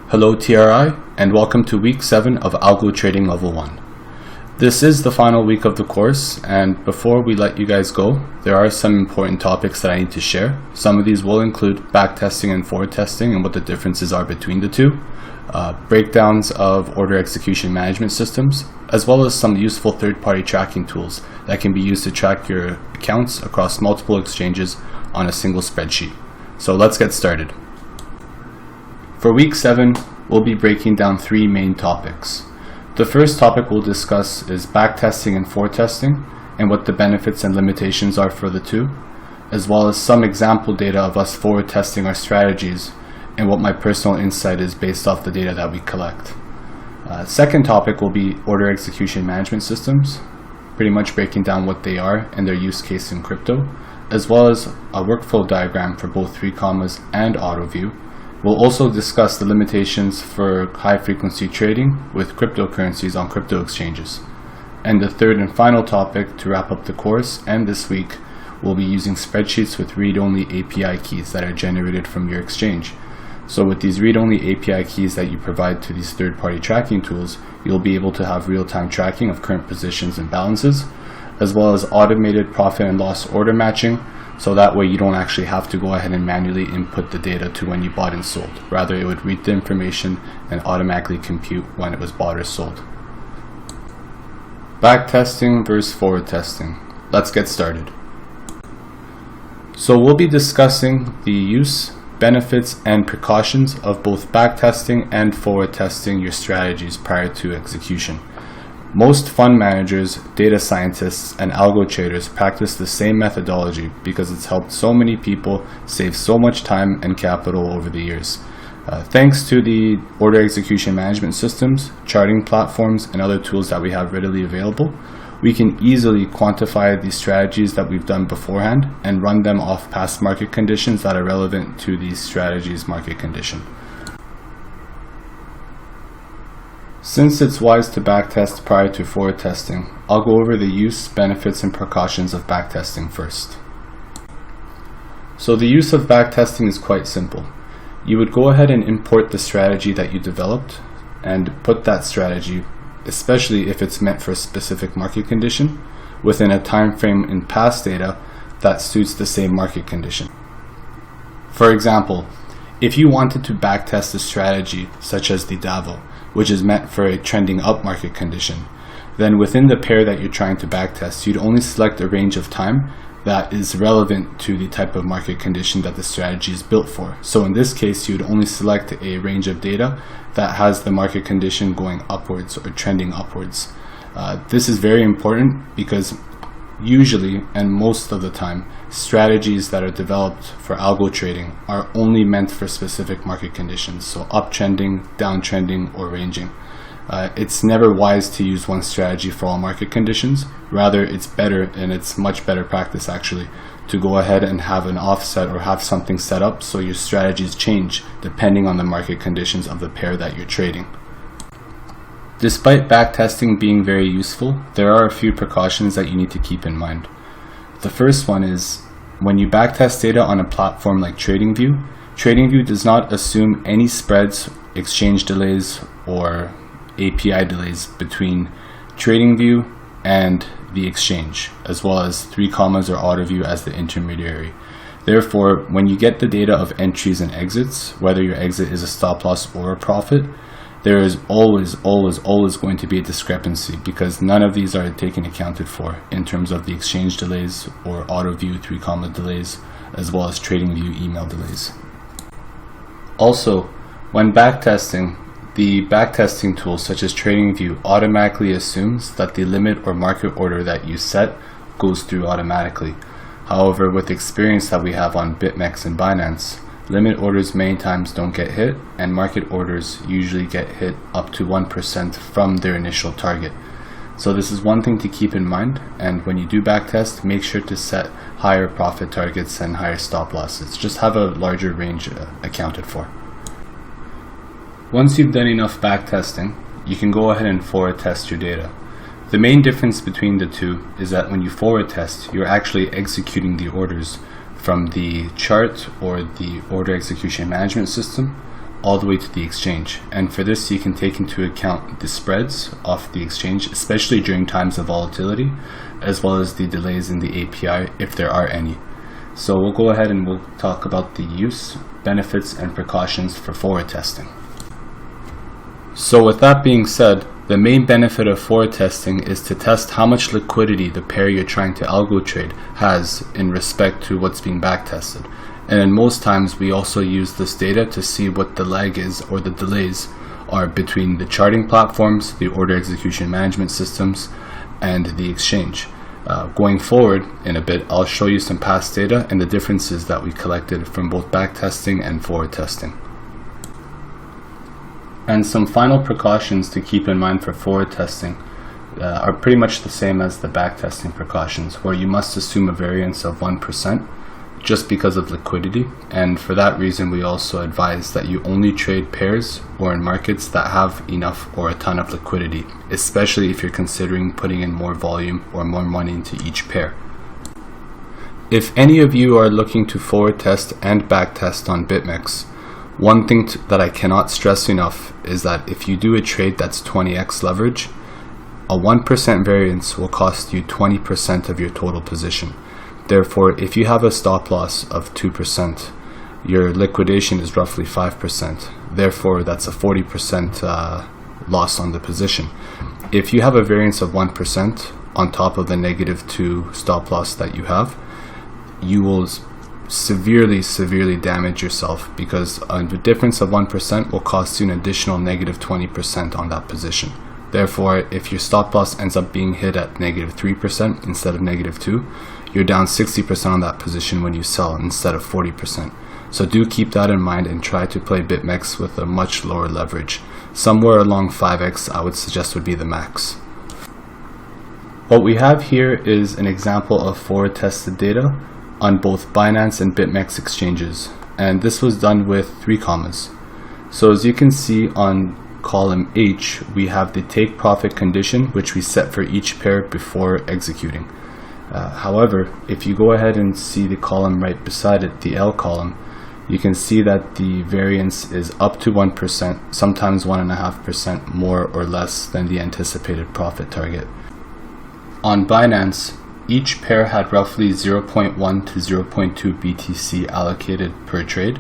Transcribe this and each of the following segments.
Hello TRI, and welcome to week 7 of Algo-Trading Level 1. This is the final week of the course, and before we let you guys go, there are some important topics that I need to share. Some of these will include backtesting and forward testing and what the differences are between the two, breakdowns of order execution management systems, as well as some useful third-party tracking tools that can be used to track your accounts across multiple exchanges on a single spreadsheet. So let's get started. For week 7, we'll be breaking down 3 main topics. The first topic we'll discuss is backtesting and forward testing and what the benefits and limitations are for the two, as well as some example data of us forward testing our strategies and what my personal insight is based off the data that we collect. Second topic will be order execution management systems, pretty much breaking down what they are and their use case in crypto, as well as a workflow diagram for both 3 commas and AutoView. We'll also discuss the limitations for high-frequency trading with cryptocurrencies on crypto exchanges. And the third and final topic to wrap up the course and this week, we'll be using spreadsheets with read-only API keys that are generated from your exchange. So with these read-only API keys that you provide to these third-party tracking tools, you'll be able to have real-time tracking of current positions and balances, as well as automated profit and loss order matching, so that way you don't actually have to go ahead and manually input the data to when you bought and sold. Rather, it would read the information and automatically compute when it was bought or sold. Backtesting versus forward testing. Let's get started. So we'll be discussing the use, benefits, and precautions of both backtesting and forward testing your strategies prior to execution. Most fund managers, data scientists, and algo traders practice the same methodology because it's helped so many people save so much time and capital over the years. Thanks to the order execution management systems, charting platforms, and other tools that we have readily available, we can easily quantify the strategies that we've done beforehand and run them off past market conditions that are relevant to these strategies' market condition. Since it's wise to backtest prior to forward testing, I'll go over the use, benefits, and precautions of backtesting first. So the use of backtesting is quite simple. You would go ahead and import the strategy that you developed and put that strategy, especially if it's meant for a specific market condition, within a time frame in past data that suits the same market condition. For example, if you wanted to backtest a strategy such as the DAVO, which is meant for a trending up market condition, then within the pair that you're trying to backtest, you'd only select a range of time that is relevant to the type of market condition that the strategy is built for. So in this case, you'd only select a range of data that has the market condition going upwards or trending upwards. This is very important because usually, and most of the time, strategies that are developed for algo trading are only meant for specific market conditions, so uptrending, downtrending, or ranging. It's never wise to use one strategy for all market conditions. Rather, it's better, and it's much better practice actually, to go ahead and have an offset or have something set up so your strategies change depending on the market conditions of the pair that you're trading. Despite backtesting being very useful, there are a few precautions that you need to keep in mind. The first one is, when you backtest data on a platform like TradingView does not assume any spreads, exchange delays, or API delays between TradingView and the exchange, as well as 3 commas or AutoView as the intermediary. Therefore, when you get the data of entries and exits, whether your exit is a stop loss or a profit, there is always going to be a discrepancy because none of these are taken accounted for in terms of the exchange delays or AutoView 3 comma delays, as well as TradingView email delays. Also, when backtesting, the backtesting tools such as TradingView automatically assumes that the limit or market order that you set goes through automatically. However, with the experience that we have on BitMEX and Binance, limit orders many times don't get hit, and market orders usually get hit up to 1% from their initial target. So this is one thing to keep in mind, and when you do backtest, make sure to set higher profit targets and higher stop losses. Just have a larger range accounted for. Once you've done enough backtesting, you can go ahead and forward test your data. The main difference between the two is that when you forward test, you're actually executing the orders from the chart or the order execution management system all the way to the exchange. And for this, you can take into account the spreads off the exchange, especially during times of volatility, as well as the delays in the API if there are any. So we'll go ahead and we'll talk about the use, benefits, and precautions for forward testing. So with that being said, the main benefit of forward testing is to test how much liquidity the pair you're trying to algo trade has in respect to what's being backtested. And in most times we also use this data to see what the lag is or the delays are between the charting platforms, the order execution management systems, and the exchange. Going forward in a bit, I'll show you some past data and the differences that we collected from both backtesting and forward testing. And some final precautions to keep in mind for forward testing are pretty much the same as the backtesting precautions, where you must assume a variance of 1% just because of liquidity. And for that reason, we also advise that you only trade pairs or in markets that have enough or a ton of liquidity, especially if you're considering putting in more volume or more money into each pair. If any of you are looking to forward test and backtest on BitMEX, one thing that I cannot stress enough is that if you do a trade that's 20x leverage, a 1% variance will cost you 20% of your total position. Therefore, if you have a stop loss of 2%, your liquidation is roughly 5%. Therefore, that's a 40% loss on the position. If you have a variance of 1% on top of the -2 stop loss that you have, you will severely damage yourself, because the difference of 1% will cost you an additional -20% on that position. Therefore, if your stop loss ends up being hit at -3% instead of -2, you're down 60% on that position when you sell instead of 40%. So do keep that in mind and try to play BitMEX with a much lower leverage. Somewhere along 5x I would suggest would be the max. What we have here is an example of forward tested data on both Binance and BitMEX exchanges, and this was done with 3 commas. So as you can see on column H, we have the take profit condition, which we set for each pair before executing. However, if you go ahead and see the column right beside it, the L column, you can see that the variance is up to 1%, sometimes 1.5% more or less than the anticipated profit target. On Binance, each pair had roughly 0.1 to 0.2 BTC allocated per trade,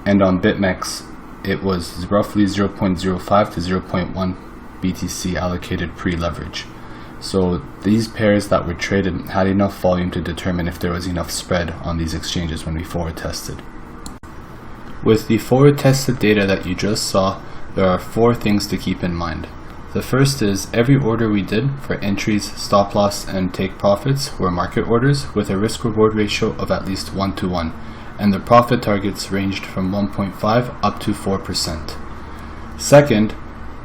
and on BitMEX, it was roughly 0.05 to 0.1 BTC allocated pre-leverage. So these pairs that were traded had enough volume to determine if there was enough spread on these exchanges when we forward tested. With the forward tested data that you just saw, there are 4 things to keep in mind. The first is every order we did for entries, stop loss, and take profits were market orders with a risk-reward ratio of at least 1 to 1, and the profit targets ranged from 1.5 up to 4%. Second,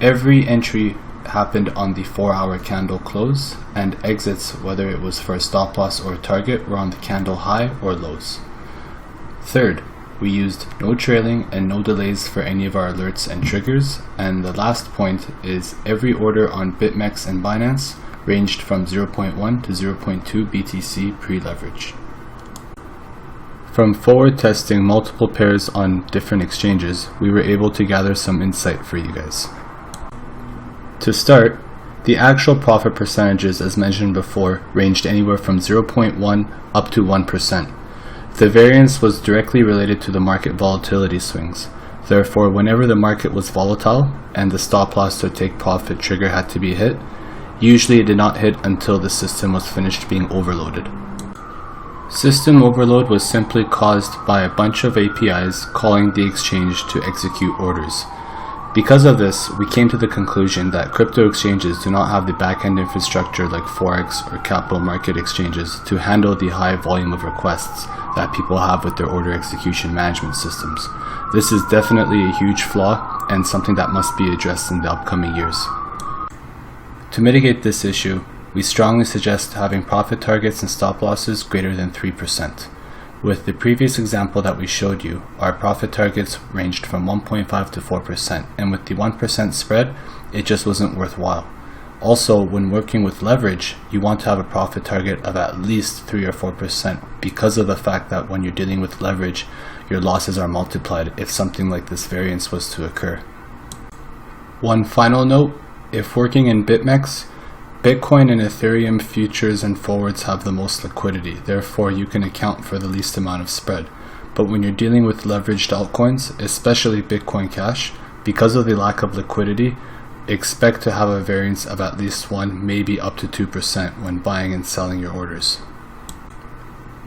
every entry happened on the 4-hour candle close, and exits, whether it was for a stop loss or a target, were on the candle high or lows. Third, we used no trailing and no delays for any of our alerts and triggers, and the last point is every order on BitMEX and Binance ranged from 0.1 to 0.2 BTC pre-leverage. From forward testing multiple pairs on different exchanges, we were able to gather some insight for you guys. To start, the actual profit percentages, as mentioned before, ranged anywhere from 0.1 up to 1%. The variance was directly related to the market volatility swings. Therefore, whenever the market was volatile and the stop loss or take profit trigger had to be hit, usually it did not hit until the system was finished being overloaded. System overload was simply caused by a bunch of APIs calling the exchange to execute orders. Because of this, we came to the conclusion that crypto exchanges do not have the back-end infrastructure like Forex or capital market exchanges to handle the high volume of requests that people have with their order execution management systems. This is definitely a huge flaw and something that must be addressed in the upcoming years. To mitigate this issue, we strongly suggest having profit targets and stop losses greater than 3%. With the previous example that we showed you, our profit targets ranged from 1.5 to 4%, and with the 1% spread, it just wasn't worthwhile. Also, when working with leverage, you want to have a profit target of at least 3 or 4% because of the fact that when you're dealing with leverage, your losses are multiplied if something like this variance was to occur. One final note, if working in BitMEX, Bitcoin and Ethereum futures and forwards have the most liquidity, therefore you can account for the least amount of spread. But when you're dealing with leveraged altcoins, especially Bitcoin Cash, because of the lack of liquidity, expect to have a variance of at least 1, maybe up to 2% when buying and selling your orders.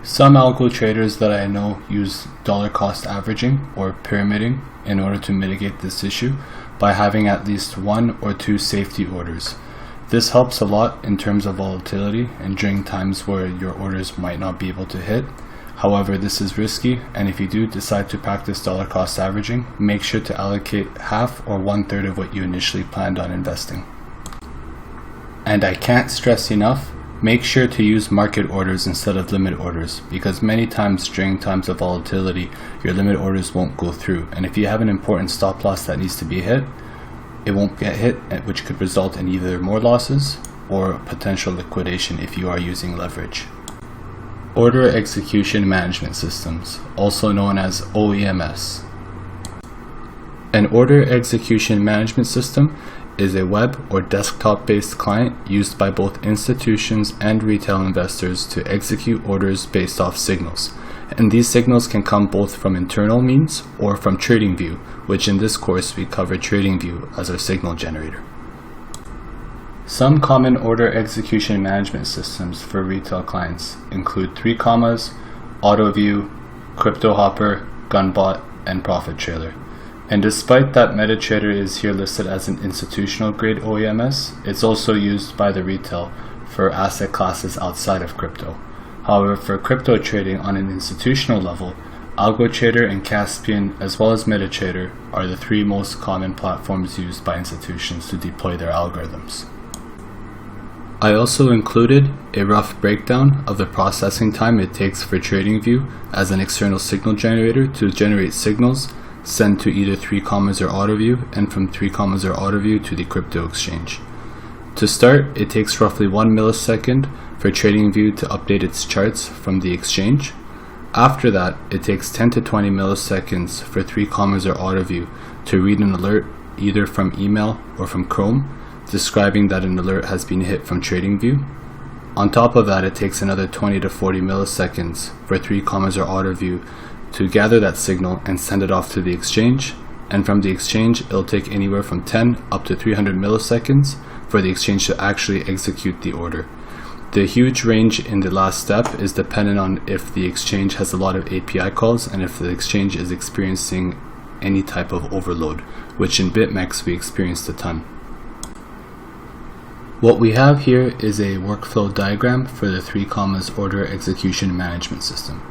Some algo traders that I know use dollar cost averaging or pyramiding in order to mitigate this issue by having at least 1 or 2 safety orders. This helps a lot in terms of volatility and during times where your orders might not be able to hit. However, this is risky, and if you do decide to practice dollar cost averaging, make sure to allocate half or 1/3 of what you initially planned on investing. And I can't stress enough, make sure to use market orders instead of limit orders, because many times during times of volatility, your limit orders won't go through, and if you have an important stop loss that needs to be hit, it won't get hit, which could result in either more losses or potential liquidation if you are using leverage. Order Execution Management Systems, also known as OEMS. An Order Execution Management System is a web or desktop-based client used by both institutions and retail investors to execute orders based off signals. And these signals can come both from internal means or from TradingView, which in this course we cover TradingView as our signal generator. Some common order execution management systems for retail clients include 3 Commas, AutoView, CryptoHopper, Gunbot, and Profit Trailer. And despite that MetaTrader is here listed as an institutional grade OEMS, it's also used by the retail for asset classes outside of crypto. However, for crypto trading on an institutional level, Algo-Trader and Caspian, as well as MetaTrader, are the 3 most common platforms used by institutions to deploy their algorithms. I also included a rough breakdown of the processing time it takes for TradingView as an external signal generator to generate signals, send to either 3 Commas or AutoView, and from 3 Commas or AutoView to the crypto exchange. To start, it takes roughly 1 millisecond for TradingView to update its charts from the exchange. After that, it takes 10 to 20 milliseconds for 3 Commas or AutoView to read an alert either from email or from Chrome, describing that an alert has been hit from TradingView. On top of that, it takes another 20 to 40 milliseconds for 3 Commas or AutoView to gather that signal and send it off to the exchange. And from the exchange, it'll take anywhere from 10 up to 300 milliseconds for the exchange to actually execute the order. The huge range in the last step is dependent on if the exchange has a lot of API calls and if the exchange is experiencing any type of overload, which in BitMEX we experienced a ton. What we have here is a workflow diagram for the 3 Commas order execution management system.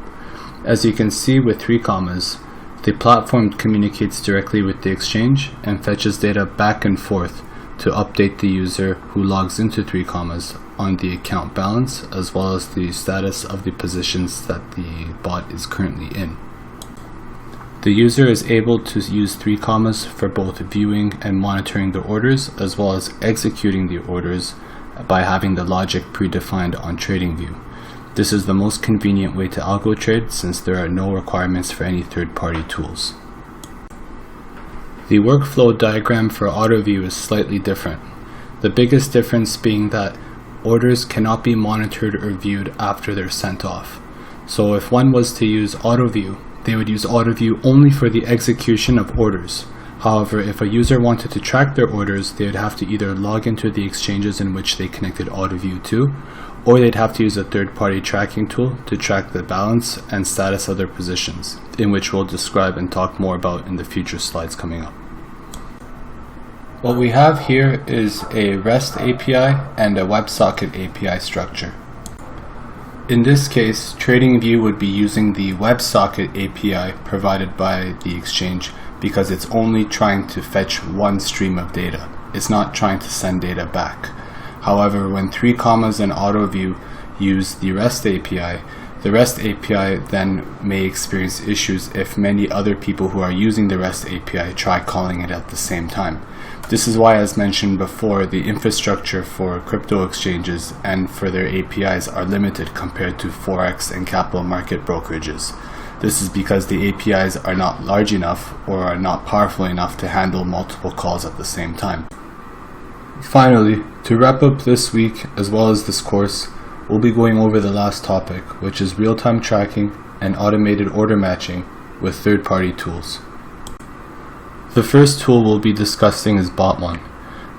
As you can see with 3 Commas, the platform communicates directly with the exchange and fetches data back and forth to update the user who logs into 3 Commas on the account balance as well as the status of the positions that the bot is currently in. The user is able to use 3 Commas for both viewing and monitoring the orders as well as executing the orders by having the logic predefined on TradingView. This is the most convenient way to algo trade since there are no requirements for any third-party tools. The workflow diagram for AutoView is slightly different. The biggest difference being that orders cannot be monitored or viewed after they're sent off. So if one was to use AutoView, they would use AutoView only for the execution of orders. However, if a user wanted to track their orders, they would have to either log into the exchanges in which they connected AutoView to, or they'd have to use a third-party tracking tool to track the balance and status of their positions, in which we'll describe and talk more about in the future slides coming up. What we have here is a REST API and a WebSocket API structure. In this case, TradingView would be using the WebSocket API provided by the exchange because it's only trying to fetch one stream of data. It's not trying to send data back. However, when 3 Commas and AutoView use the REST API, The REST API then may experience issues if many other people who are using the REST API try calling it at the same time. This is why, as mentioned before, the infrastructure for crypto exchanges and for their APIs are limited compared to Forex and capital market brokerages. This is because the APIs are not large enough or are not powerful enough to handle multiple calls at the same time. Finally, to wrap up this week as well as this course, we'll be going over the last topic, which is real-time tracking and automated order matching with third-party tools. The first tool we'll be discussing is Botmon.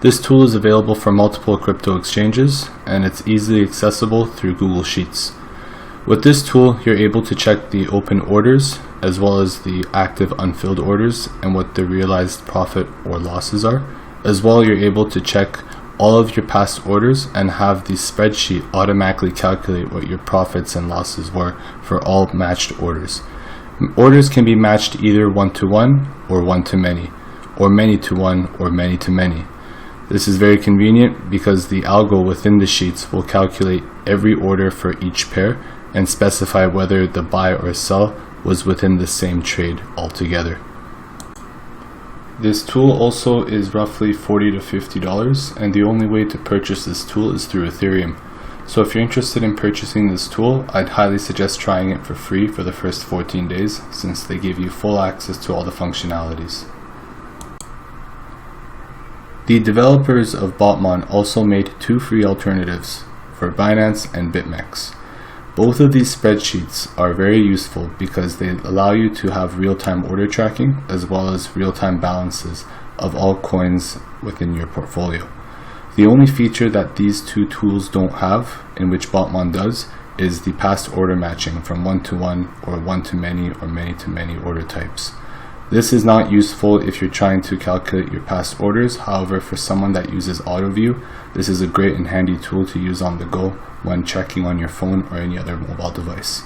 This tool is available for multiple crypto exchanges and it's easily accessible through Google Sheets. With this tool, you're able to check the open orders as well as the active unfilled orders and what the realized profit or losses are. As well, you're able to check all of your past orders and have the spreadsheet automatically calculate what your profits and losses were for all matched orders. Orders can be matched either one-to-one or one-to-many, or many-to-one or many-to-many. This is very convenient because the algo within the sheets will calculate every order for each pair and specify whether the buy or sell was within the same trade altogether. This tool also is roughly $40 to $50, and the only way to purchase this tool is through Ethereum. So if you're interested in purchasing this tool, I'd highly suggest trying it for free for the first 14 days, since they give you full access to all the functionalities. The developers of Botmon also made two free alternatives for Binance and BitMEX. Both of these spreadsheets are very useful because they allow you to have real-time order tracking as well as real-time balances of all coins within your portfolio. The only feature that these two tools don't have, in which Botmon does, is the past order matching from one-to-one or one-to-many or many-to-many order types. This is not useful if you're trying to calculate your past orders. However, for someone that uses AutoView, this is a great and handy tool to use on the go when checking on your phone or any other mobile device.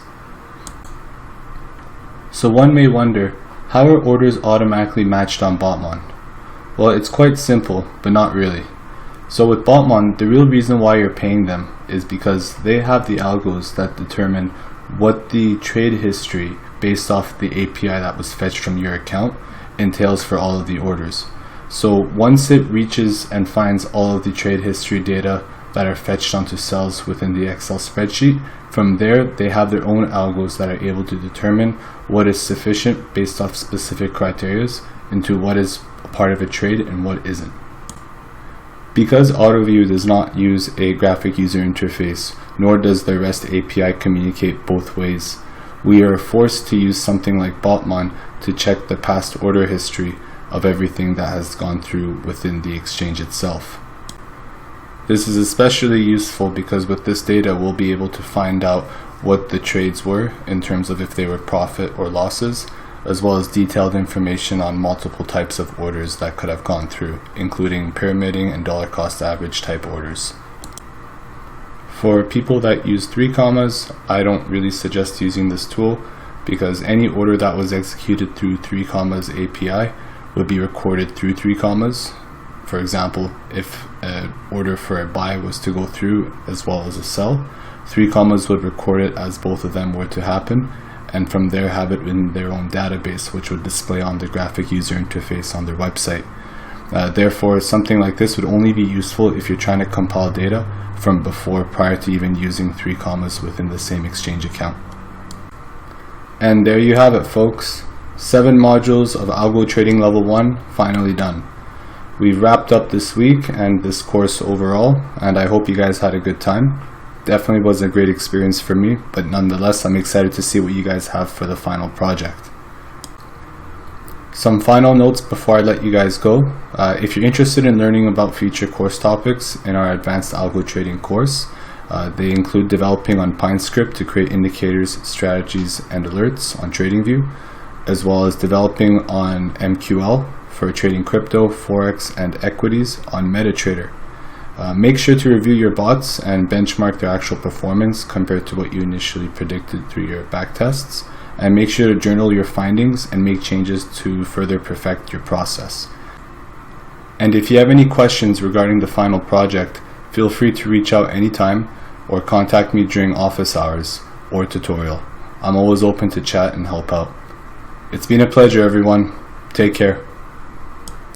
So one may wonder, how are orders automatically matched on Botmon? Well, it's quite simple, but not really. So with Botmon, the real reason why you're paying them is because they have the algos that determine what the trade history based off the API that was fetched from your account entails for all of the orders. So once it reaches and finds all of the trade history data that are fetched onto cells within the Excel spreadsheet, from there they have their own algos that are able to determine what is sufficient based off specific criteria into what is a part of a trade and what isn't. Because AutoView does not use a graphic user interface, nor does the REST API communicate both ways, we are forced to use something like Botmon to check the past order history of everything that has gone through within the exchange itself. This is especially useful because with this data we'll be able to find out what the trades were in terms of if they were profit or losses, as well as detailed information on multiple types of orders that could have gone through, including pyramiding and dollar cost average type orders. For people that use 3 commas, I don't really suggest using this tool because any order that was executed through 3 commas API would be recorded through 3 commas. For example, if an order for a buy was to go through as well as a sell, 3 commas would record it as both of them were to happen, and from there have it in their own database, which would display on the graphic user interface on their website. Therefore, something like this would only be useful if you're trying to compile data from before, prior to even using 3 commas within the same exchange account. And there you have it, folks. 7 modules of Algo-Trading Level 1 finally done. We've wrapped up this week and this course overall, and I hope you guys had a good time. Definitely was a great experience for me, but nonetheless I'm excited to see what you guys have for the final project. Some final notes before I let you guys go. If you're interested in learning about future course topics in our advanced algo trading course, they include developing on PineScript to create indicators, strategies, and alerts on TradingView, as well as developing on MQL for trading crypto, Forex, and equities on MetaTrader. Make sure to review your bots and benchmark their actual performance compared to what you initially predicted through your backtests, and make sure to journal your findings and make changes to further perfect your process. And if you have any questions regarding the final project, feel free to reach out anytime or contact me during office hours. or tutorial. I'm always open to chat and help out. It's been a pleasure, everyone. Take care.